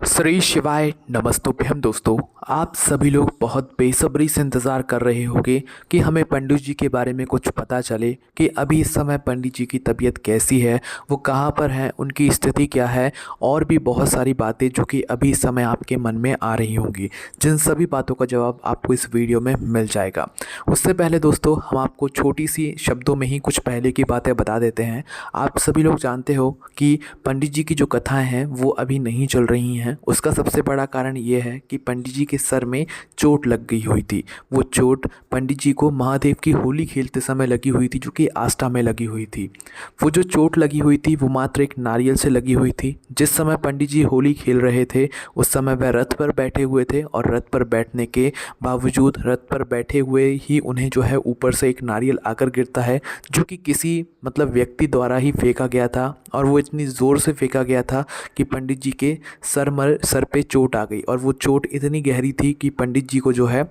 श्री शिवाय नमस्तुभ्यम दोस्तों। आप सभी लोग बहुत बेसब्री से इंतज़ार कर रहे होंगे कि हमें पंडित जी के बारे में कुछ पता चले कि अभी इस समय पंडित जी की तबीयत कैसी है, वो कहाँ पर हैं, उनकी स्थिति क्या है और भी बहुत सारी बातें जो कि अभी इस समय आपके मन में आ रही होंगी। जिन सभी बातों का जवाब आपको इस वीडियो में मिल जाएगा। उससे पहले दोस्तों हम आपको छोटी सी शब्दों में ही कुछ पहले की बातें बता देते हैं। आप सभी लोग जानते हो कि पंडित जी की जो कथाएँ हैं वो अभी नहीं चल रही हैं। उसका सबसे बड़ा कारण ये है कि पंडित जी के सर में चोट लग गई हुई थी। वो चोट पंडित जी को महादेव की होली खेलते समय लगी हुई थी, जो कि आस्था में लगी हुई थी। वो जो चोट लगी हुई थी वो मात्र एक नारियल से लगी हुई थी। जिस समय पंडित जी होली खेल रहे थे उस समय वह रथ पर बैठे हुए थे और रथ पर बैठने के बावजूद रथ पर बैठे हुए ही उन्हें जो है ऊपर से एक नारियल आकर गिरता है, जो कि किसी व्यक्ति द्वारा ही फेंका गया था। और वो इतनी ज़ोर से फेंका गया था कि पंडित जी के सर पे चोट आ गई और वो चोट इतनी गहरी थी कि पंडित जी को जो है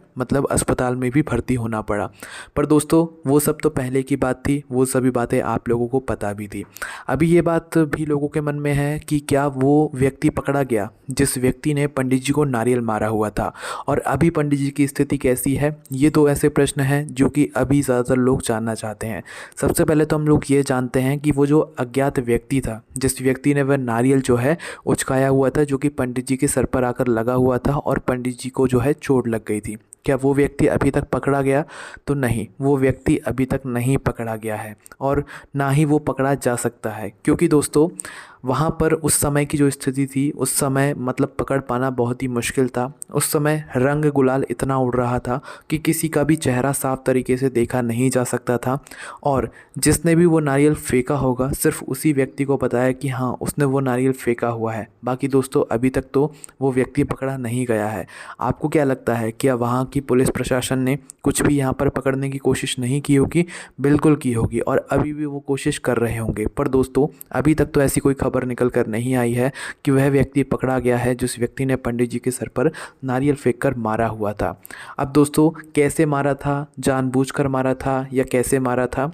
अस्पताल में भी भर्ती होना पड़ा। पर दोस्तों वो सब तो पहले की बात थी, वो सभी बातें आप लोगों को पता भी थी। अभी ये बात भी लोगों के मन में है कि क्या वो व्यक्ति पकड़ा गया जिस व्यक्ति ने पंडित जी को नारियल मारा हुआ था, और अभी पंडित जी की स्थिति कैसी है। ये दो ऐसे प्रश्न हैं जो कि अभी ज़्यादातर लोग जानना चाहते हैं। सबसे पहले तो हम लोग ये जानते हैं कि वो जो अज्ञात व्यक्ति था, जिस व्यक्ति ने वह नारियल जो है उचकाया हुआ था, जो कि पंडित जी के सर पर आकर लगा हुआ था और पंडित जी को जो है चोट लग गई थी, क्या वो व्यक्ति अभी तक पकड़ा गया? तो नहीं, वो व्यक्ति अभी तक नहीं पकड़ा गया है और ना ही वो पकड़ा जा सकता है, क्योंकि दोस्तों वहाँ पर उस समय की जो स्थिति थी, उस समय पकड़ पाना बहुत ही मुश्किल था। उस समय रंग गुलाल इतना उड़ रहा था कि किसी का भी चेहरा साफ तरीके से देखा नहीं जा सकता था। और जिसने भी वो नारियल फेंका होगा सिर्फ उसी व्यक्ति को पता है कि हाँ उसने वो नारियल फेंका हुआ है। बाकी दोस्तों अभी तक तो वो व्यक्ति पकड़ा नहीं गया है। आपको क्या लगता है, क्या वहाँ की पुलिस प्रशासन ने कुछ भी यहाँ पर पकड़ने की कोशिश नहीं की होगी? बिल्कुल की होगी और अभी भी वो कोशिश कर रहे होंगे। पर दोस्तों अभी तक तो ऐसी कोई खबर निकल कर नहीं आई है कि वह व्यक्ति पकड़ा गया है जिस व्यक्ति ने पंडित जी के सर पर नारियल फेंककर मारा हुआ था। अब दोस्तों कैसे मारा था, जानबूझकर मारा था या कैसे मारा था,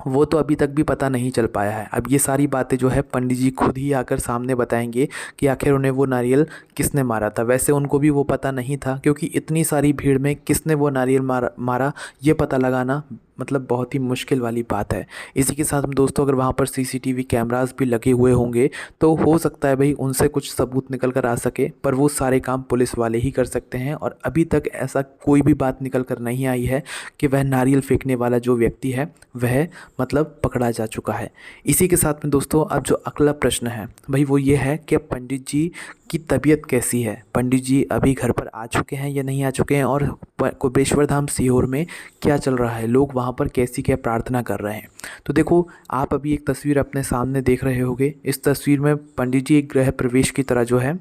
वो तो अभी तक भी पता नहीं चल पाया है। अब ये सारी बातें जो है पंडित जी खुद ही आकर सामने बताएंगे कि आखिर उन्हें वो नारियल किसने मारा था। वैसे उनको भी वो पता नहीं था, क्योंकि इतनी सारी भीड़ में किसने वो नारियल मारा ये पता लगाना बहुत ही मुश्किल वाली बात है। इसी के साथ हम दोस्तों अगर वहाँ पर सीसीटीवी कैमरास भी लगे हुए होंगे तो हो सकता है भाई उनसे कुछ सबूत निकल कर आ सके, पर वो सारे काम पुलिस वाले ही कर सकते हैं। और अभी तक ऐसा कोई भी बात निकल कर नहीं आई है कि वह नारियल फेंकने वाला जो व्यक्ति है वह पकड़ा जा चुका है। इसी के साथ में दोस्तों अब जो अगला प्रश्न है भाई वो ये है कि पंडित जी की तबीयत कैसी है, पंडित जी अभी घर पर आ चुके हैं या नहीं आ चुके हैं, और कुबेश्वर धाम सीहोर में क्या चल रहा है, लोग वहाँ पर कैसी क्या प्रार्थना कर रहे हैं। तो देखो आप अभी एक तस्वीर अपने सामने देख रहे होंगे। इस तस्वीर में पंडित जी एक गृह प्रवेश की तरह जो है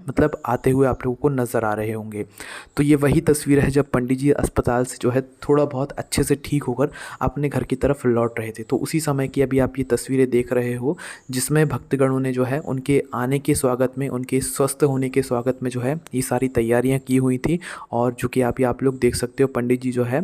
आते हुए आप लोगों को नज़र आ रहे होंगे। तो ये वही तस्वीर है जब पंडित जी अस्पताल से जो है थोड़ा बहुत अच्छे से ठीक होकर अपने घर की तरफ लौट रहे थे। तो उसी समय की अभी आप ये तस्वीरें देख रहे हो जिसमें भक्तगणों ने जो है उनके आने के स्वागत में, उनके स्वस्थ होने के स्वागत में जो है ये सारी तैयारियां की हुई थी। और जो कि आप लोग देख सकते हो पंडित जी जो है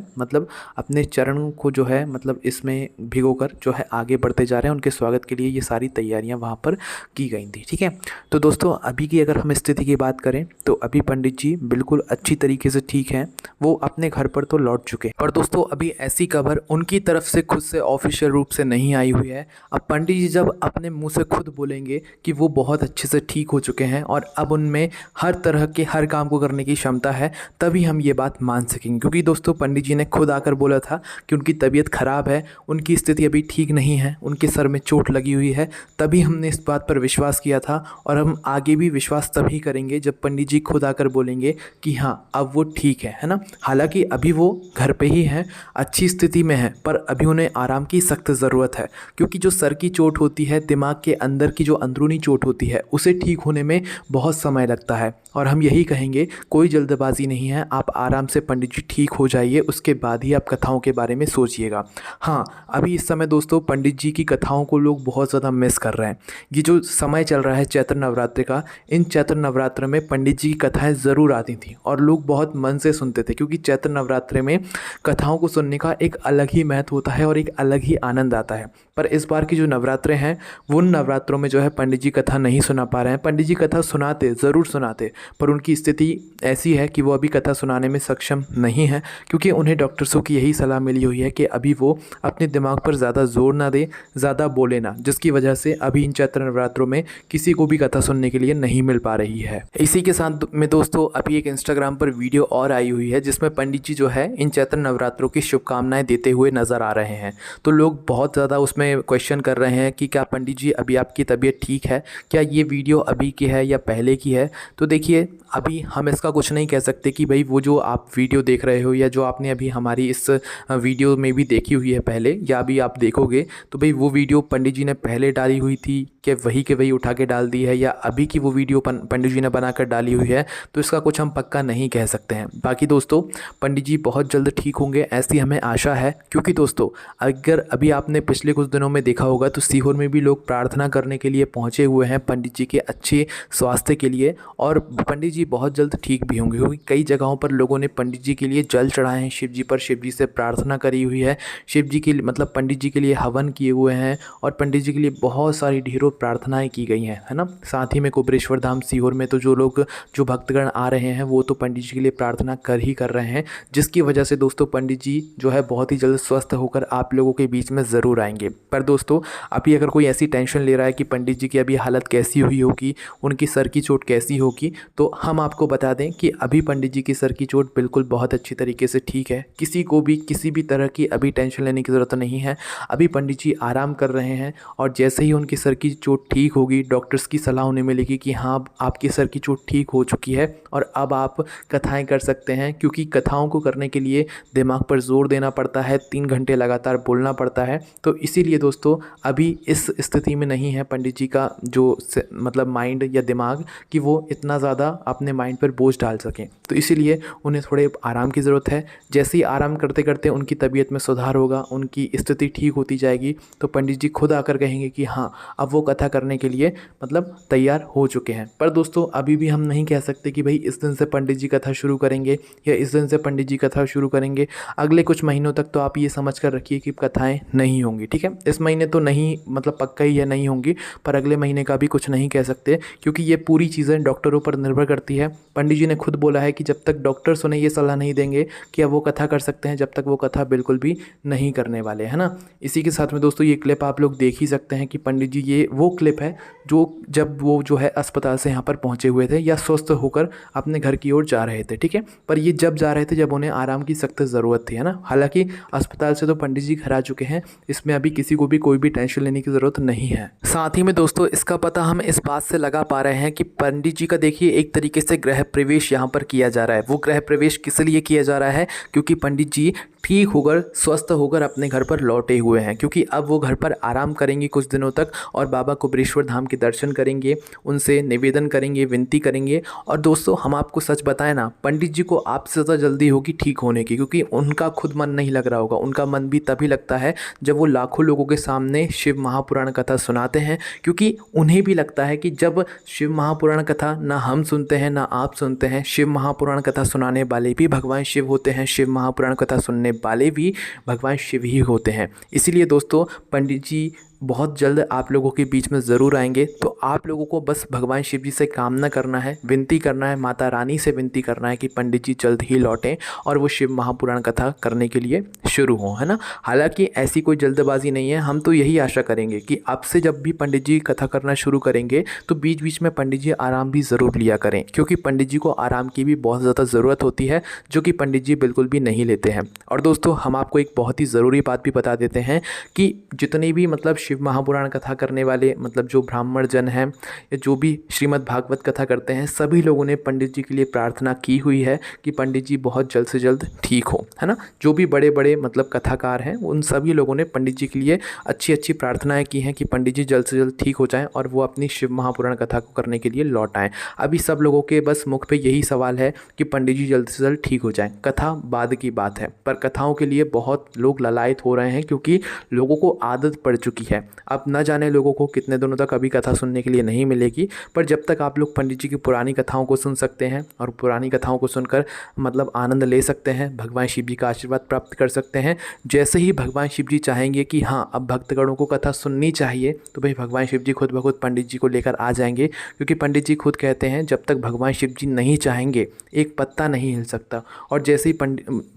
अपने चरणों को जो है इसमें भिगोकर जो है आगे बढ़ते जा रहे हैं। उनके स्वागत के लिए ये सारी तैयारियां वहाँ पर की गई थी। ठीक है, तो दोस्तों अभी की अगर हम स्थिति की बात करें तो अभी पंडित जी बिल्कुल अच्छी तरीके से ठीक हैं, वो अपने घर पर तो लौट चुके हैं। पर दोस्तों अभी ऐसी खबर उनकी तरफ से खुद से ऑफिशियल रूप से नहीं आई हुई है। अब पंडित जी जब अपने मुंह से खुद बोलेंगे कि वो बहुत अच्छे से ठीक हो चुके हैं और अब उनमें हर तरह के हर काम को करने की क्षमता है, तभी हम ये बात मान सकेंगे। क्योंकि दोस्तों पंडित जी ने खुद आकर बोला था कि उनकी तबीयत ख़राब है, उनकी स्थिति अभी ठीक नहीं है, उनके सर में चोट लगी हुई है। तभी हमने इस बात पर विश्वास किया था और हम आगे भी विश्वास तभी करेंगे जब पंडित जी खुद आकर बोलेंगे कि हाँ अब वो ठीक है ना। हालांकि अभी वो घर पे ही हैं, अच्छी स्थिति में है, पर अभी उन्हें आराम की सख्त ज़रूरत है। क्योंकि जो सर की चोट होती है, दिमाग के अंदर की जो अंदरूनी चोट होती है, उसे ठीक होने में बहुत समय लगता है। और हम यही कहेंगे कोई जल्दबाजी नहीं है, आप आराम से पंडित जी ठीक हो जाइए, उसके बाद ही आप कथाओं के बारे में सोचिएगा। हाँ अभी इस समय दोस्तों पंडित जी की कथाओं को लोग बहुत ज़्यादा मिस कर रहे हैं। ये जो समय चल रहा है चैत्र नवरात्रि का, इन चैत्र नवरात्र में पंडित जी की कथाएं ज़रूर आती थी और लोग बहुत मन से सुनते थे। क्योंकि चैत्र नवरात्रि में कथाओं को सुनने का एक अलग ही महत्व होता है और एक अलग ही आनंद आता है। पर इस बार की जो नवरात्रे हैं वो उन नवरात्रों में जो है पंडित जी कथा नहीं सुना पा रहे हैं। पंडित जी कथा सुनाते ज़रूर सुनाते, पर उनकी स्थिति ऐसी है कि वो अभी कथा सुनाने में सक्षम नहीं है, क्योंकि उन्हें डॉक्टर्सों की यही सलाह मिली हुई है कि अभी वो अपने दिमाग पर ज़्यादा जोर ना दे, ज़्यादा बोले ना, जिसकी वजह से अभी इन चैत्र नवरात्रों में किसी को भी कथा सुनने के लिए नहीं मिल पा रही है। इसी के साथ में दोस्तों अभी एक इंस्टाग्राम पर वीडियो और आई हुई है जिसमें पंडित जी जो है इन चैत्र नवरात्रों की शुभकामनाएं देते हुए नजर आ रहे हैं। तो लोग बहुत ज़्यादा उसमें क्वेश्चन कर रहे हैं कि क्या पंडित जी अभी आपकी तबीयत ठीक है, क्या ये वीडियो अभी की है या पहले की है। तो देखिए अभी हम इसका कुछ नहीं कह सकते कि भाई वो जो आप वीडियो देख रहे हो या जो आपने अभी हमारी इस वीडियो में भी देखी हुई है पहले या अभी आप देखोगे, तो भाई वो वीडियो पंडित जी ने पहले डाली हुई थी कि वही के वही उठा के डाल दी है या अभी की वो वीडियो पंडित जी ने बनाकर डाली हुई है, तो इसका कुछ हम पक्का नहीं कह सकते हैं। बाकी दोस्तों पंडित जी बहुत जल्द ठीक होंगे ऐसी हमें आशा है, क्योंकि दोस्तों अगर अभी आपने पिछले कुछ दिनों में देखा होगा तो सीहोर में भी लोग प्रार्थना करने के लिए पहुँचे हुए हैं पंडित जी के अच्छे स्वास्थ्य के लिए, और पंडित जी बहुत जल्द ठीक भी होंगे, क्योंकि कई जगहों पर लोगों ने पंडित जी के लिए जल चढ़ाए हैं शिव जी पर, शिव जी से प्रार्थना करी हुई है, शिव जी के मतलब पंडित जी के लिए हवन किए हुए हैं और पंडित जी के लिए बहुत सारी ढेरों प्रार्थनाएं की गई हैं, है ना। साथ ही में कुबेरेश्वर धाम सीहोर में तो जो भक्तगण आ रहे हैं वो तो पंडित जी के लिए प्रार्थना कर रहे हैं, जिसकी वजह से दोस्तों पंडित जी जो है बहुत ही जल्द स्वस्थ होकर आप लोगों के बीच में ज़रूर आएंगे। पर दोस्तों अभी अगर कोई ऐसी टेंशन ले रहा है कि पंडित जी की अभी हालत कैसी हुई होगी, उनकी सर की चोट कैसी होगी, तो हम आपको बता दें कि अभी पंडित जी की सर की चोट बिल्कुल बहुत अच्छी तरीके से ठीक है। किसी को भी किसी भी तरह की अभी टेंशन लेने की ज़रूरत नहीं है। अभी पंडित जी आराम कर रहे हैं और जैसे ही उनकी सर की चोट ठीक होगी, डॉक्टर्स की सलाह उन्हें मिलेगी कि हाँ आपकी सर की चोट ठीक हो चुकी है और अब आप कथाएं कर सकते हैं, क्योंकि कथाओं को करने के लिए दिमाग पर जोर देना पड़ता है, 3 घंटे लगातार बोलना पड़ता है। तो इसीलिए दोस्तों अभी इस स्थिति में नहीं है पंडित जी का जो मतलब माइंड या दिमाग कि वो इतना ज़्यादा अपने माइंड पर बोझ डाल सकें। तो इसीलिए उन्हें थोड़े आराम की ज़रूरत है। जैसे ही आराम करते करते उनकी तबीयत में सुधार होगा, उनकी स्थिति ठीक होती जाएगी, तो पंडित जी खुद आकर कहेंगे कि हाँ अब वो कथा करने के लिए मतलब तैयार हो चुके हैं। पर दोस्तों अभी भी हम नहीं कह सकते कि भाई इस दिन से पंडित जी कथा शुरू करेंगे या इस दिन से पंडित जी कथा शुरू करेंगे। अगले कुछ महीनों तक तो आप ये समझ कर रखिए कि कथाएं नहीं होंगी, ठीक है। इस महीने तो नहीं मतलब पक्का ही है नहीं होंगी, पर अगले महीने का भी कुछ नहीं कह सकते, क्योंकि ये पूरी चीज़ें डॉक्टरों पर निर्भर करती है। पंडित जी ने खुद बोला है कि जब तक डॉक्टर्स उन्हें ये सलाह नहीं देंगे कि अब वो कथा कर सकते हैं, जब तक वो कथा बिल्कुल भी नहीं करने वाले, है ना। इसी के साथ में दोस्तों ये क्लिप आप लोग देख ही सकते हैं कि पंडित जी, ये वो क्लिप है जो जब वो जो है अस्पताल से यहाँ पर पहुँचे हुए थे या स्वस्थ होकर अपने घर की ओर जा रहे थे, ठीक है। पर ये जब जा रहे थे जब उन्हें आराम की सख्त ज़रूरत थी, है ना। हालांकि अस्पताल से तो पंडित जी घर आ चुके हैं, इसमें अभी किसी को भी कोई भी टेंशन लेने की ज़रूरत नहीं है। साथ ही में दोस्तों इसका पता हम इस बात से लगा पा रहे हैं कि पंडित जी का देखिए एक तरीके से गृह प्रवेश यहाँ पर किया जा रहा है। वो गृह प्रवेश किस लिए किया जा रहा है, क्योंकि पंडित जी ठीक होकर स्वस्थ होकर अपने घर पर लौटे हुए हैं, क्योंकि अब वो घर पर आराम करेंगे कुछ दिनों तक और बाबा कुबेरेश्वर धाम के दर्शन करेंगे, उनसे निवेदन करेंगे, विनती करेंगे। और दोस्तों हम आपको सच बताएं ना, पंडित जी को आपसे ज़्यादा जल्दी होगी ठीक होने की, क्योंकि उनका खुद मन नहीं लग रहा होगा। उनका मन भी तभी लगता है जब वो लाखों लोगों के सामने शिव महापुराण कथा सुनाते हैं, क्योंकि उन्हें भी लगता है कि जब शिव महापुराण कथा ना हम सुनते हैं ना आप सुनते हैं, शिव महापुराण कथा सुनाने वाले भी भगवान शिव होते हैं, शिव महापुराण कथा सुनने वाले भी भगवान शिव ही होते हैं। इसीलिए दोस्तों पंडित जी बहुत जल्द आप लोगों के बीच में ज़रूर आएंगे। तो आप लोगों को बस भगवान शिव जी से कामना करना है, विनती करना है, माता रानी से विनती करना है कि पंडित जी जल्द ही लौटें और वो शिव महापुराण कथा करने के लिए शुरू हों, है ना। हालांकि ऐसी कोई जल्दबाजी नहीं है, हम तो यही आशा करेंगे कि अब से जब भी पंडित जी कथा करना शुरू करेंगे तो बीच बीच में पंडित जी आराम भी ज़रूर लिया करें, क्योंकि पंडित जी को आराम की भी बहुत ज़्यादा ज़रूरत होती है, जो कि पंडित जी बिल्कुल भी नहीं लेते हैं। और दोस्तों हम आपको एक बहुत ही ज़रूरी बात भी बता देते हैं कि जितने भी मतलब शिव महापुराण कथा करने वाले मतलब जो ब्राह्मण जन हैं या जो भी श्रीमद् भागवत कथा करते हैं, सभी लोगों ने पंडित जी के लिए प्रार्थना की हुई है कि पंडित जी बहुत जल्द से जल्द ठीक हो, है ना। जो भी बड़े बड़े मतलब कथाकार हैं उन सभी लोगों ने पंडित जी के लिए अच्छी अच्छी प्रार्थनाएं की हैं कि पंडित जी जल्द से जल्द ठीक हो जाएं और वो अपनी शिव महापुराण कथा को करने के लिए लौट आएँ। अभी सब लोगों के बस मुख पे यही सवाल है कि पंडित जी जल्द से जल्द ठीक हो जाएं। कथा बाद की बात है, पर कथाओं के लिए बहुत लोग ललायत हो रहे हैं, क्योंकि लोगों को आदत पड़ चुकी है। है। अब न जाने लोगों को कितने दिनों तक अभी कथा सुनने के लिए नहीं मिलेगी, पर जब तक आप लोग पंडित जी की पुरानी कथाओं को सुन सकते हैं और पुरानी कथाओं को सुनकर मतलब आनंद ले सकते हैं, भगवान शिव जी का आशीर्वाद प्राप्त कर सकते हैं। जैसे ही भगवान शिव जी चाहेंगे कि हाँ अब भक्तगणों को कथा सुननी चाहिए, तो भाई भगवान शिव जी खुद ब खुद पंडित जी को लेकर आ जाएंगे, क्योंकि पंडित जी खुद कहते हैं जब तक भगवान शिव जी नहीं चाहेंगे एक पत्ता नहीं हिल सकता। और जैसे ही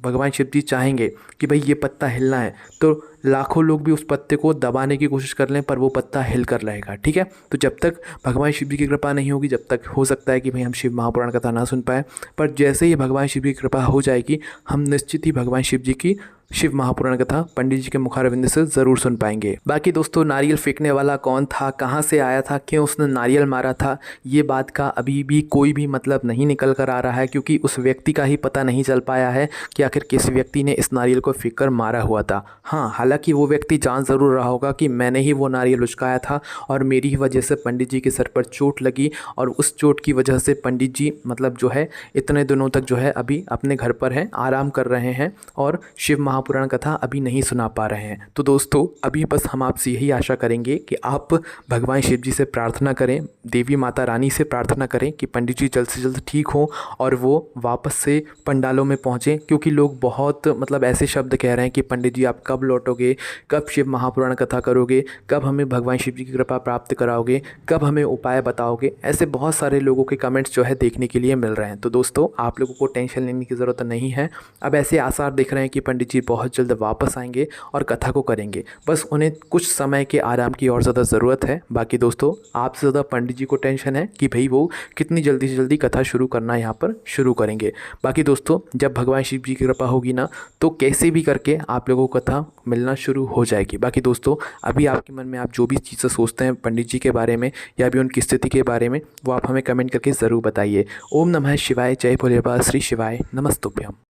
भगवान शिव जी चाहेंगे कि भाई ये पत्ता हिलना है, तो लाखों लोग भी उस पत्ते को दबाने की कोशिश कर लें पर वो पत्ता हिल कर रहेगा। ठीक है, तो जब तक भगवान शिव जी की कृपा नहीं होगी, जब तक हो सकता है कि भाई हम शिव महापुराण कथा ना सुन पाए, पर जैसे ही भगवान शिव जी की कृपा हो जाएगी, हम निश्चित ही भगवान शिव जी की शिव महापुराण कथा पंडित जी के मुखारविंद से ज़रूर सुन पाएंगे। बाकी दोस्तों, नारियल फेंकने वाला कौन था, कहाँ से आया था, क्यों उसने नारियल मारा था, ये बात का अभी भी कोई भी मतलब नहीं निकल कर आ रहा है, क्योंकि उस व्यक्ति का ही पता नहीं चल पाया है कि आखिर किस व्यक्ति ने इस नारियल को फेंक कर मारा हुआ था। हाँ, हालांकि वो व्यक्ति जान ज़रूर रहा होगा कि मैंने ही वो नारियल उचकाया था और मेरी ही वजह से पंडित जी के सर पर चोट लगी, और उस चोट की वजह से पंडित जी मतलब जो है इतने दिनों तक जो है अभी अपने घर पर हैं, आराम कर रहे हैं और शिव महापुराण कथा अभी नहीं सुना पा रहे हैं। तो दोस्तों, अभी बस हम आपसे यही आशा करेंगे कि आप भगवान शिव जी से प्रार्थना करें, देवी माता रानी से प्रार्थना करें कि पंडित जी जल्द से जल्द ठीक हों और वो वापस से पंडालों में पहुँचें, क्योंकि लोग बहुत मतलब ऐसे शब्द कह रहे हैं कि पंडित जी आप कब लौटोगे, कब शिव महापुराण कथा करोगे, कब हमें भगवान शिव जी की कृपा प्राप्त कराओगे, कब हमें उपाय बताओगे। ऐसे बहुत सारे लोगों के कमेंट्स जो है देखने के लिए मिल रहे हैं। तो दोस्तों, आप लोगों को टेंशन लेने की ज़रूरत नहीं है। अब ऐसे आसार दिख रहे हैं कि पंडित जी बहुत जल्द वापस आएंगे और कथा को करेंगे, बस उन्हें कुछ समय के आराम की और ज़्यादा ज़रूरत है। बाकी दोस्तों, आपसे ज़्यादा पंडित जी को टेंशन है कि भाई वो कितनी जल्दी से जल्दी कथा शुरू करना यहाँ पर शुरू करेंगे। बाकी दोस्तों, जब भगवान शिव जी की कृपा होगी ना, तो कैसे भी करके आप लोगों को कथा मिलना शुरू हो जाएगी। बाकी दोस्तों, अभी आपके मन में आप जो भी चीज़ें सोचते हैं पंडित जी के बारे में या भी उनकी स्थिति के बारे में, वो आप हमें कमेंट करके ज़रूर बताइए। ओम नमः शिवाय, जय भोले बाबा, श्री शिवाय, नमस्तुभ्यम।